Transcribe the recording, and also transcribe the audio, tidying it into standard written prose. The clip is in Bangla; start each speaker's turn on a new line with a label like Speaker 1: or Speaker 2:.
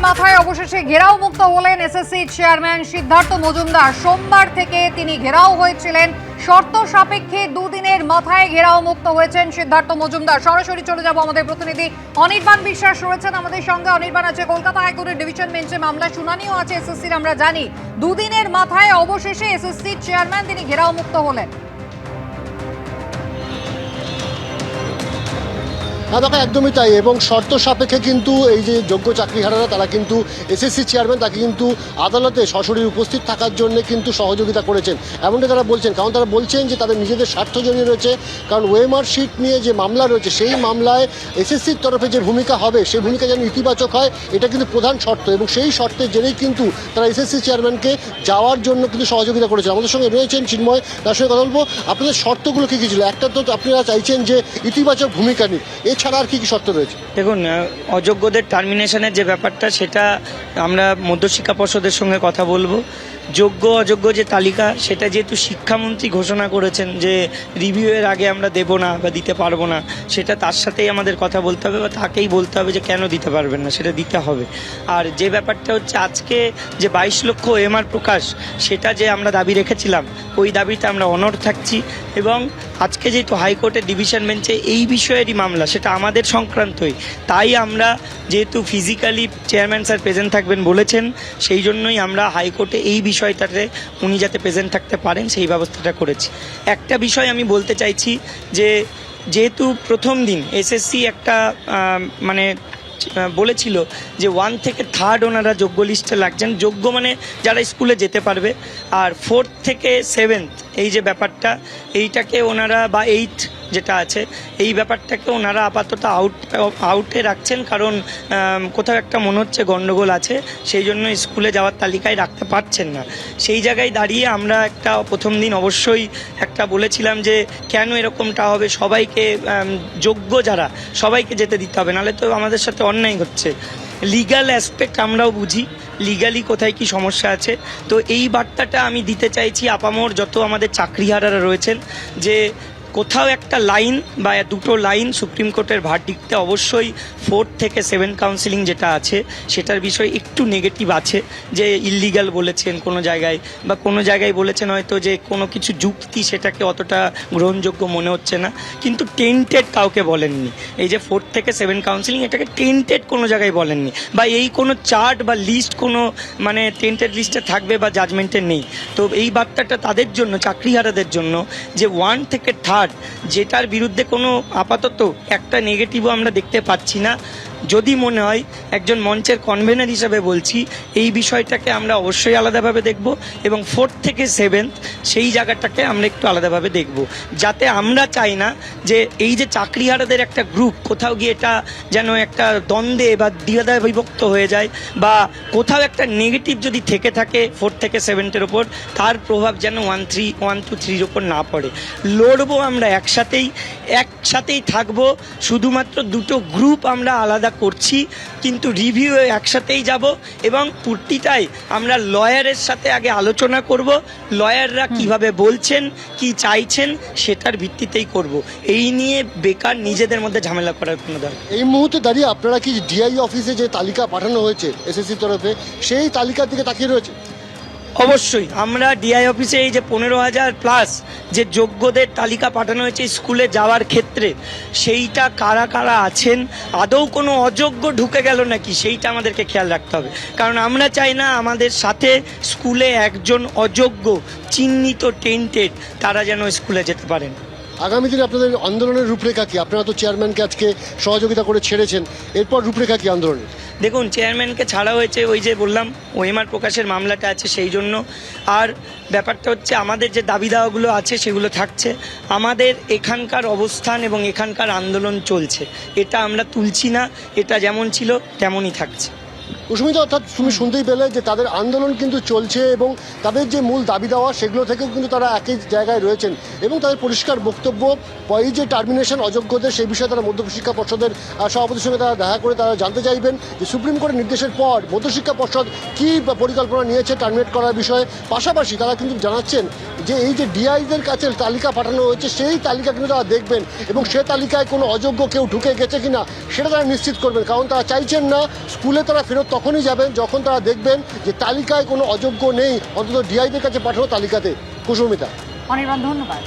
Speaker 1: মাথায় অবশেষে ঘেরাও মুক্ত হলেন এসএসসি চেয়ারম্যান সিদ্ধার্থ মজুমদার। সোমবার থেকে তিনি ঘেরাও হয়েছিলেন, শর্ত সাপেক্ষে দুদিনের মাথায় ঘেরাও মুক্ত হয়েছেন সিদ্ধার্থ মজুমদার। সরাসরি চলে যাব, আমাদের প্রতিনিধি অনির্বাণ বিশ্বাস রয়েছেন আমাদের সঙ্গে। অনির্বাণ আছে কলকাতা হাইকোর্টের ডিভিশন বেঞ্চে, মামলা শুনানিও আছে এসএসসির। আমরা জানি দুদিনের মাথায় অবশেষে এসএসসি চেয়ারম্যান তিনি ঘেরাও মুক্ত হলেন।
Speaker 2: হ্যাঁ দেখো, একদমই তাই। এবং শর্ত সাপেক্ষে কিন্তু এই যে যোগ্য চাকরিহারারা তারা কিন্তু এসএসসি চেয়ারম্যান তাকে কিন্তু আদালতে সশরীরে উপস্থিত থাকার জন্য কিন্তু সহযোগিতা করেছেন, এমনটা তারা বলছেন। কারণ তারা বলছেন যে তাদের নিজেদের স্বার্থ জড়িয়ে রয়েছে। কারণ ওএমআর শিট নিয়ে যে মামলা রয়েছে সেই মামলায় এসএসসির তরফে যে ভূমিকা হবে সেই ভূমিকা যেন ইতিবাচক হয়, এটা কিন্তু প্রধান শর্ত। এবং সেই শর্তের জেরেই কিন্তু তারা এসএসসি চেয়ারম্যানকে যাওয়ার জন্য কিন্তু সহযোগিতা করেছে। আমাদের সঙ্গে রয়েছেন চিন্ময়, তার সঙ্গে কথা বলবো। আপনাদের শর্তগুলো কী কী ছিল? একটা তো আপনারা চাইছেন যে ইতিবাচক ভূমিকা নিক, এছাড়া আর কি কি শর্ত রয়েছে?
Speaker 3: দেখুন, অযোগ্যদের টার্মিনেশনের যে ব্যাপারটা সেটা আমরা মধ্যশিক্ষা পর্ষদের সঙ্গে কথা বলবো। যোগ্য অযোগ্য যে তালিকা সেটা যেহেতু শিক্ষামন্ত্রী ঘোষণা করেছেন যে রিভিউয়ের আগে আমরা দেব না বা দিতে পারবো না, সেটা তার সাথেই আমাদের কথা বলতে হবে বা তাকেই বলতে হবে যে কেন দিতে পারবেন না, সেটা দিতে হবে। আর যে ব্যাপারটা হচ্ছে আজকে যে 22 লক্ষ ওএমআর প্রকাশ, সেটা যে আমরা দাবি রেখেছিলাম ওই দাবিতে আমরা অনড় থাকছি। এবং আজকে যেহেতু হাইকোর্টের ডিভিশন বেঞ্চে এই বিষয়েরই মামলা, সেটা আমাদের সংক্রান্তই, তাই আমরা যেহেতু ফিজিক্যালি চেয়ারম্যান স্যার প্রেজেন্ট থাকবেন বলেছেন, সেই জন্যই আমরা হাইকোর্টে এই বিষয়টাতে উনি যাতে প্রেজেন্ট থাকতে পারেন সেই ব্যবস্থাটা করেছি। একটা বিষয় আমি বলতে চাইছি যে যেহেতু প্রথম দিন এসএসসি একটা বলেছিল যে 1 থেকে 3 ওনারা যোগ্য লিস্টে লাগছেন। যোগ্য মানে যারা স্কুলে যেতে পারবে। আর 4 থেকে 7 এই যে ব্যাপারটা, এইটাকে ওনারা বা 8 যেটা আছে এই ব্যাপারটাকে ওনারা আপাতত আউটে রাখছেন। কারণ কোথাও একটা মনে হচ্ছে গণ্ডগোল আছে, সেই জন্য স্কুলে যাওয়ার তালিকায় রাখতে পারছেন না। সেই জায়গায় দাঁড়িয়ে আমরা একটা প্রথম দিন অবশ্যই একটা বলেছিলাম যে কেন এরকমটা হবে, সবাইকে যোগ্য যারা সবাইকে যেতে দিতে হবে, নাহলে তো আমাদের সাথে অন্যায় হচ্ছে। লিগ্যাল অ্যাসপেক্ট আমরাও বুঝি, লিগালি কোথায় কি সমস্যা আছে। তো এই বার্তাটা আমি দিতে চাইছি আপামর যত আমাদের চাকরিহারারা রয়েছেন, যে কোথাও একটা লাইন বা দুটো লাইন সুপ্রিম কোর্টের ভার্ডিক্টে অবশ্যই 4 থেকে 7 কাউন্সিলিং যেটা আছে সেটার বিষয়ে একটু নেগেটিভ আছে, যে ইললিগাল বলেছেন কোনো জায়গায়, বা কোনো জায়গায় বলেছেন হয়তো যে কোনো কিছু যুক্তি সেটাকে অতটা গ্রহণযোগ্য মনে হচ্ছে না, কিন্তু টেন্টেড কাউকে বলেননি। এই যে 4 থেকে 7 কাউন্সিলিং, এটাকে টেন্টেড কোনো জায়গায় বলেননি, বা এই কোনো চার্ট বা লিস্ট কোনো টেন্টেড লিস্টে থাকবে বা জাজমেন্টে নেই। তো এই বার্তাটা তাদের জন্য, চাকরিহারাদের জন্য, যে 1 থেকে 3 যেটার বিরুদ্ধে কোনো আপাতত একটা নেগেটিভও আমরা দেখতে পাচ্ছি না। যদি মনে হয়, একজন মঞ্চের কনভেনার হিসাবে বলছি, এই বিষয়টাকে আমরা অবশ্যই আলাদাভাবে দেখব এবং 4 থেকে 7 সেই জায়গাটাকে আমরা একটু আলাদাভাবে দেখব, যাতে আমরা চাই না যে এই যে চাকরিহারাদের একটা গ্রুপ কোথাও গিয়ে এটা যেন একটা দ্বন্দ্বে বা দ্বিধায় বিভক্ত হয়ে যায়, বা কোথাও একটা নেগেটিভ যদি থেকে থাকে 4 থেকে 7-এর ওপর, তার প্রভাব যেন 1, 2, 3-র ওপর না পড়ে। লড়বো আমরা একসাথেই থাকবো। শুধুমাত্র দুটো গ্রুপ আমরা আলাদা করছি, কিন্তু রিভিউ একসাথেই যাব এবং প্রতিটাই আমরা লয়ারের সাথে আগে আলোচনা করব, লয়াররা কিভাবে বলছেন, কি চাইছেন, সেটার ভিত্তিতেই করব। এই নিয়ে বেকার নিজেদের মধ্যে ঝামেলা করার কোনো দরকার।
Speaker 2: এই মুহূর্তে দাঁড়িয়ে আপনারা কি ডিআই অফিসে যে তালিকা পাঠানো হয়েছে এসএসসির তরফে সেই তালিকার দিকে তাকিয়ে রয়েছে?
Speaker 3: অবশ্যই আমরা ডিআই অফিসে এই যে 15,000 প্লাস যে যোগ্যদের তালিকা পাঠানো হয়েছে স্কুলে যাওয়ার ক্ষেত্রে, সেইটা কারা কারা আছেন, আদৌ কোনো অযোগ্য ঢুকে গেল নাকি, সেইটা আমাদেরকে খেয়াল রাখতে হবে। কারণ আমরা চাই না আমাদের সাথে স্কুলে একজন অযোগ্য চিহ্নিত টেন্টেড তারা যেন স্কুলে যেতে পারেন।
Speaker 2: আগামী দিনে আপনাদের আন্দোলনের রূপরেখা কি? আপনারা তো চেয়ারম্যানকে আজকে সহযোগিতা করে ছেড়েছেন, এরপর রূপরেখা কি আন্দোলনের?
Speaker 3: দেখুন, চেয়ারম্যানকে ছাড়া হয়েছে ওই যে বললাম ওএমআর প্রকাশের মামলাটা আছে সেই জন্য। আর ব্যাপারটা হচ্ছে আমাদের যে দাবি দাওয়াগুলো আছে সেগুলো থাকছে, আমাদের এখানকার অবস্থান এবং এখানকার আন্দোলন চলছে, এটা আমরা তুলছি না, এটা যেমন ছিল তেমনই থাকছে।
Speaker 2: কুসুমিতা, অর্থাৎ তুমি শুনতেই পেলে যে তাদের আন্দোলন কিন্তু চলছে এবং তাদের যে মূল দাবি দেওয়া সেগুলো থেকেও কিন্তু তারা একই জায়গায় রয়েছেন এবং তাদের পরিষ্কার বক্তব্য, এই যে টার্মিনেশন অযোগ্যদের সেই বিষয়ে তারা মধ্যশিক্ষা পর্ষদের সভাপতির সঙ্গে তারা দেখা করে তারা জানতে চাইবেন যে সুপ্রিম কোর্টের নির্দেশের পর মধ্যশিক্ষা পর্ষদ কী পরিকল্পনা নিয়েছে টার্মিনেট করার বিষয়ে। পাশাপাশি তারা কিন্তু জানাচ্ছেন যে এই যে ডিআইদের কাছে তালিকা পাঠানো হয়েছে সেই তালিকা কিন্তু তারা দেখবেন এবং সে তালিকায় কোনো অযোগ্য কেউ ঢুকে গেছে কিনা সেটা তারা নিশ্চিত করবেন। কারণ তারা চাইছেন না স্কুলে তারা ফেরত ফেরত তখনই যাবেন যখন তারা দেখবেন যে তালিকায় কোনো অযোগ্য নেই, অন্তত ডিআইদের কাছে পাঠানো তালিকাতে। কুসুমিতা।
Speaker 1: অনির্বাণ, ধন্যবাদ।